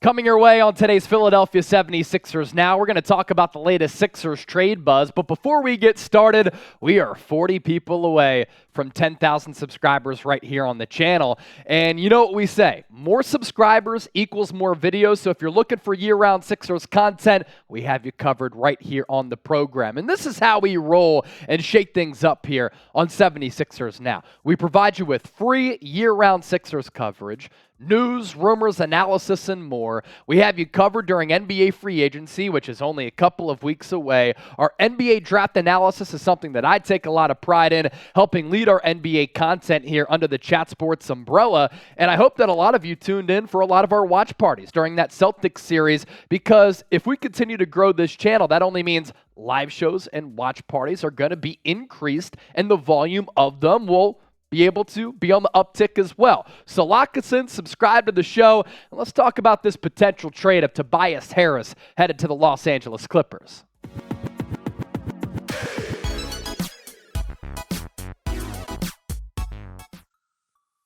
Coming your way on today's Philadelphia 76ers Now, we're going to talk about the latest Sixers trade buzz. But before we get started, we are 40 people away from 10,000 subscribers right here on the channel. And you know what we say, more subscribers equals more videos. So if you're looking for year-round Sixers content, we have you covered right here on the program. And this is how we roll and shake things up here on 76ers Now. We provide you with free year-round Sixers coverage, news, rumors, analysis, and more. We have you covered during NBA free agency, which is only a couple of weeks away. Our NBA draft analysis is something that I take a lot of pride in, helping lead our NBA content here under the Chat Sports umbrella. And I hope that a lot of you tuned in for a lot of our watch parties during that Celtics series, because if we continue to grow this channel, that only means live shows and watch parties are going to be increased, and the volume of them will be able to be on the uptick as well. So lock us in, subscribe to the show, and let's talk about this potential trade of Tobias Harris headed to the Los Angeles Clippers.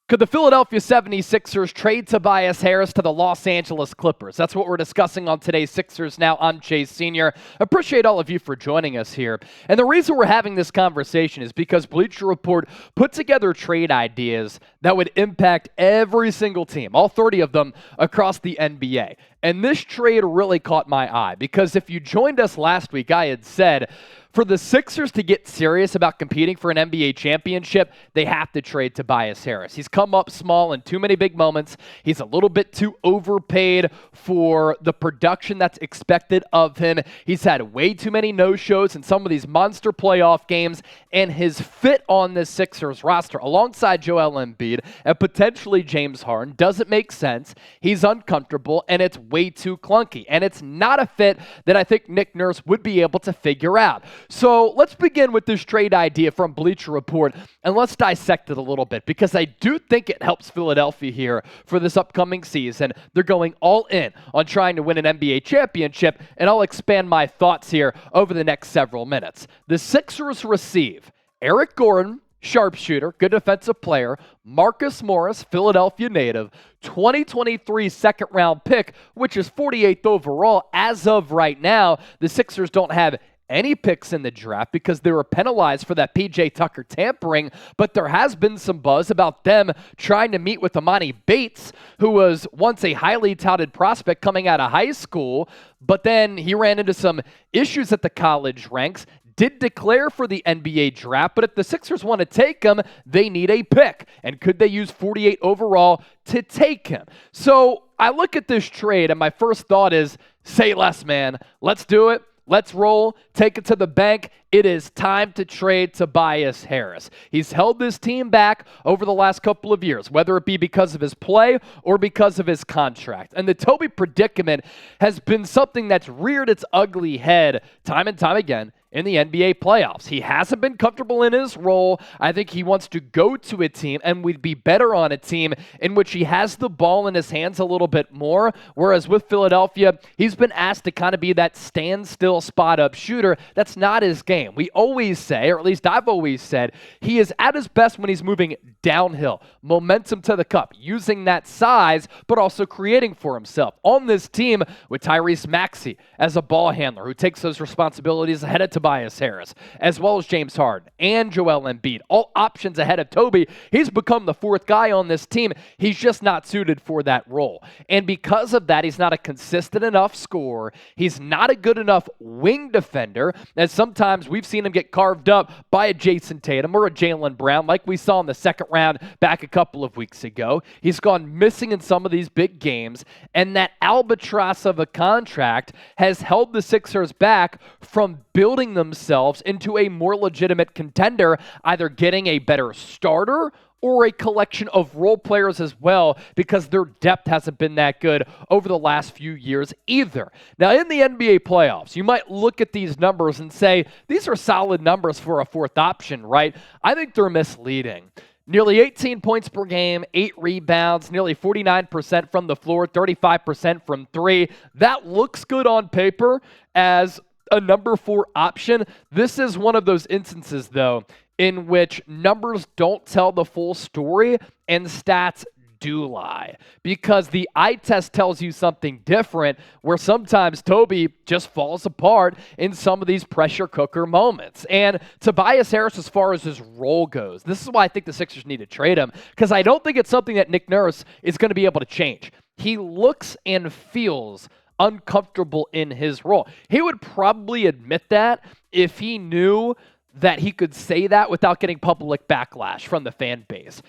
Could the Philadelphia 76ers trade Tobias Harris to the Los Angeles Clippers? That's what we're discussing on today's Sixers Now. I'm Chase Sr. Appreciate all of you for joining us here. And the reason we're having this conversation is because Bleacher Report put together trade ideas that would impact every single team, all 30 of them across the NBA. And this trade really caught my eye because if you joined us last week, I had said, for the Sixers to get serious about competing for an NBA championship, they have to trade Tobias Harris. He's come up small in too many big moments. He's a little bit too overpaid for the production that's expected of him. He's had way too many no-shows in some of these monster playoff games, and his fit on this Sixers roster alongside Joel Embiid and potentially James Harden doesn't make sense. He's uncomfortable, and it's way too clunky, and it's not a fit that I think Nick Nurse would be able to figure out. So let's begin with this trade idea from Bleacher Report, and let's dissect it a little bit because I do think it helps Philadelphia here for this upcoming season. They're going all in on trying to win an NBA championship, and I'll expand my thoughts here over the next several minutes. The Sixers receive Eric Gordon, sharpshooter, good defensive player, Marcus Morris, Philadelphia native, 2023 second-round pick, which is 48th overall. As of right now, the Sixers don't have any picks in the draft because they were penalized for that P.J. Tucker tampering, but there has been some buzz about them trying to meet with Emoni Bates, who was once a highly touted prospect coming out of high school, but then he ran into some issues at the college ranks, did declare for the NBA draft, but if the Sixers want to take him, they need a pick. And could they use 48 overall to take him? So I look at this trade, and my first thought is, say less, man. Let's do it. Let's roll, take it to the bank. It is time to trade Tobias Harris. He's held this team back over the last couple of years, whether it be because of his play or because of his contract. And the Toby predicament has been something that's reared its ugly head time and time again in the NBA playoffs. He hasn't been comfortable in his role. I think he wants to go to a team and would be better on a team in which he has the ball in his hands a little bit more, whereas with Philadelphia, he's been asked to kind of be that standstill spot-up shooter. That's not his game. We always say, or at least I've always said, he is at his best when he's moving downhill, momentum to the cup, using that size, but also creating for himself. On this team with Tyrese Maxey as a ball handler who takes those responsibilities ahead of Tobias Harris, as well as James Harden and Joel Embiid, all options ahead of Toby. He's become the fourth guy on this team. He's just not suited for that role. And because of that, he's not a consistent enough scorer. He's not a good enough wing defender, as sometimes we've seen him get carved up by a Jason Tatum or a Jaylen Brown, like we saw in the second round back a couple of weeks ago. He's gone missing in some of these big games, and that albatross of a contract has held the Sixers back from building themselves into a more legitimate contender, either getting a better starter or a collection of role players as well, because their depth hasn't been that good over the last few years either. Now, in the NBA playoffs, you might look at these numbers and say, these are solid numbers for a fourth option, right? I think they're misleading. Nearly 18 points per game, 8 rebounds, nearly 49% from the floor, 35% from three. That looks good on paper as a number 4 option. This is one of those instances, though, in which numbers don't tell the full story and stats do lie, because the eye test tells you something different, where sometimes Toby just falls apart in some of these pressure cooker moments. And Tobias Harris, as far as his role goes, this is why I think the Sixers need to trade him, because I don't think it's something that Nick Nurse is going to be able to change. He looks and feels uncomfortable in his role. He would probably admit that if he knew that he could say that without getting public backlash from the fan base.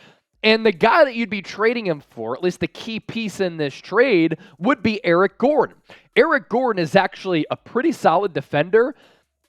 And the guy that you'd be trading him for, at least the key piece in this trade, would be Eric Gordon. Eric Gordon is actually a pretty solid defender.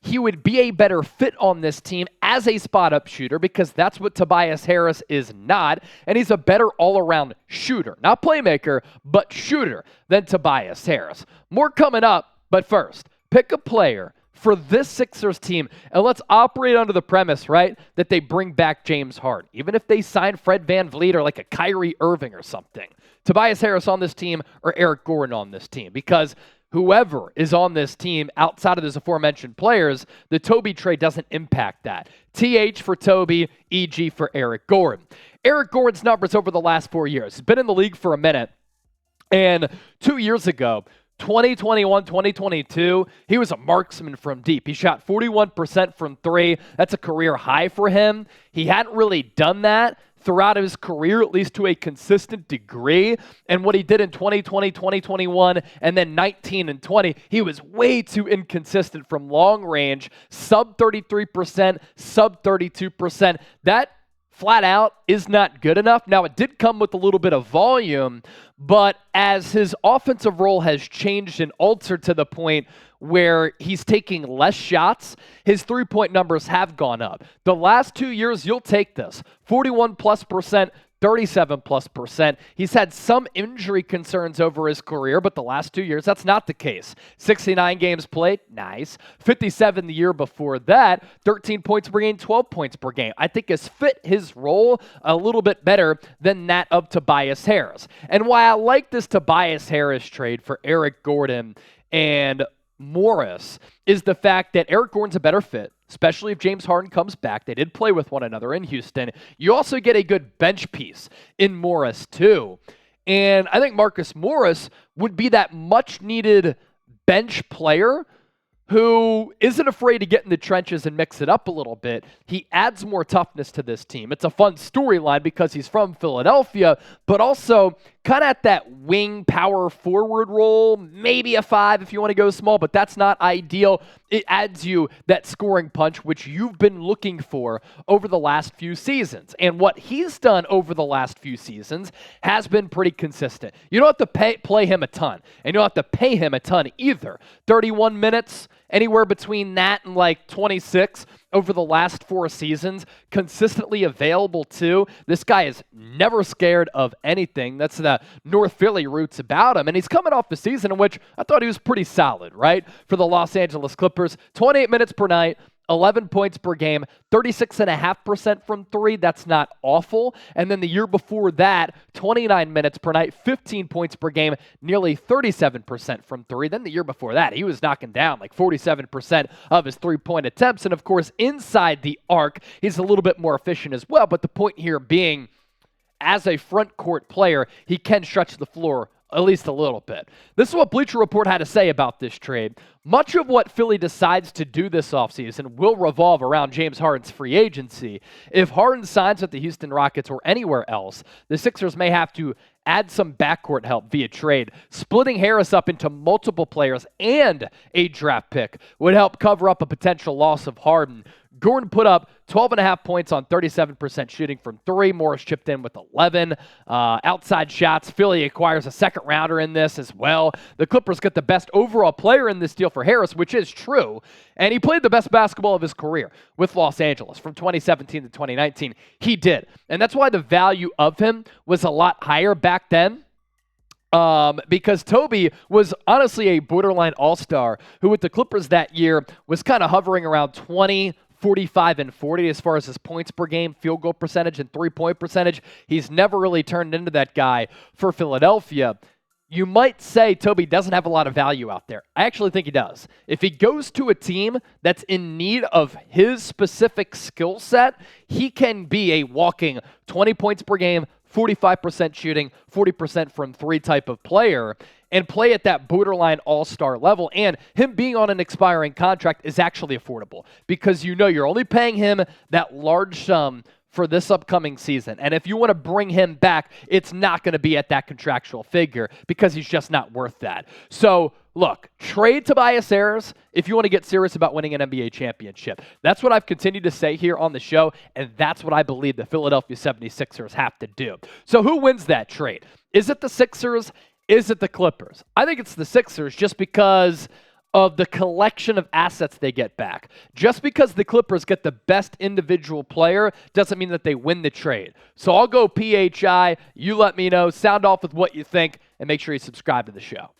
He would be a better fit on this team as a spot-up shooter, because that's what Tobias Harris is not, and he's a better all-around shooter. Not playmaker, but shooter than Tobias Harris. More coming up, but first, pick a player for this Sixers team, and let's operate under the premise, right, that they bring back James Harden. Even if they sign Fred VanVleet or like a Kyrie Irving or something. Tobias Harris on this team or Eric Gordon on this team, because whoever is on this team outside of those aforementioned players, the Toby trade doesn't impact that. TH for Toby, EG for Eric Gordon. Eric Gordon's numbers over the last 4 years. He's been in the league for a minute, and 2 years ago, 2021, 2022, he was a marksman from deep. He shot 41% from three. That's a career high for him. He hadn't really done that throughout his career, at least to a consistent degree. And what he did in 2020, 2021, and then 19 and 20, he was way too inconsistent from long range, sub 33%, sub 32%. That flat out is not good enough. Now, it did come with a little bit of volume, but as his offensive role has changed and altered to the point where he's taking less shots, his three-point numbers have gone up. The last 2 years, you'll take this, 41+%, 37+%. He's had some injury concerns over his career, but the last 2 years, that's not the case. 69 games played, nice. 57 the year before that, 13 points per game, 12 points per game. I think has fit his role a little bit better than that of Tobias Harris. And why I like this Tobias Harris trade for Eric Gordon and Morris is the fact that Eric Gordon's a better fit, especially if James Harden comes back. They did play with one another in Houston. You also get a good bench piece in Morris too. And I think Marcus Morris would be that much-needed bench player who isn't afraid to get in the trenches and mix it up a little bit. He adds more toughness to this team. It's a fun storyline because he's from Philadelphia, but also kind of at that wing power forward role, maybe a 5 if you want to go small, but that's not ideal. It adds you that scoring punch, which you've been looking for over the last few seasons. And what he's done over the last few seasons has been pretty consistent. You don't have to play him a ton, and you don't have to pay him a ton either. 31 minutes, anywhere between that and like 26 over the last 4 seasons, consistently available too. This guy is never scared of anything. That's the North Philly roots about him. And he's coming off a season in which I thought he was pretty solid, right? For the Los Angeles Clippers, 28 minutes per night, 11 points per game, 36.5% from three. That's not awful. And then the year before that, 29 minutes per night, 15 points per game, nearly 37% from three. Then the year before that, he was knocking down like 47% of his three-point attempts. And of course, inside the arc, he's a little bit more efficient as well. But the point here being, as a front court player, he can stretch the floor at least a little bit. This is what Bleacher Report had to say about this trade. Much of what Philly decides to do this offseason will revolve around James Harden's free agency. If Harden signs with the Houston Rockets or anywhere else, the Sixers may have to add some backcourt help via trade. Splitting Harris up into multiple players and a draft pick would help cover up a potential loss of Harden. Gordon put up 12.5 points on 37% shooting from three. Morris chipped in with 11. Outside shots, Philly acquires a second rounder in this as well. The Clippers get the best overall player in this deal for Harris, which is true. And he played the best basketball of his career with Los Angeles from 2017 to 2019. He did. And that's why the value of him was a lot higher back then. Because Toby was honestly a borderline all-star who with the Clippers that year was kind of hovering around 20, 45, and 40 as far as his points per game, field goal percentage, and three-point percentage. He's never really turned into that guy for Philadelphia. You might say Toby doesn't have a lot of value out there. I actually think he does. If he goes to a team that's in need of his specific skill set, he can be a walking 20 points per game, 45% shooting, 40% from three type of player, and play at that borderline all-star level. And him being on an expiring contract is actually affordable because you know you're only paying him that large sum for this upcoming season. And if you want to bring him back, it's not going to be at that contractual figure because he's just not worth that. So look, trade Tobias Harris if you want to get serious about winning an NBA championship. That's what I've continued to say here on the show, and that's what I believe the Philadelphia 76ers have to do. So who wins that trade? Is it the Sixers? Is it the Clippers? I think it's the Sixers just because of the collection of assets they get back. Just because the Clippers get the best individual player doesn't mean that they win the trade. So I'll go PHI. You let me know. Sound off with what you think, and make sure you subscribe to the show.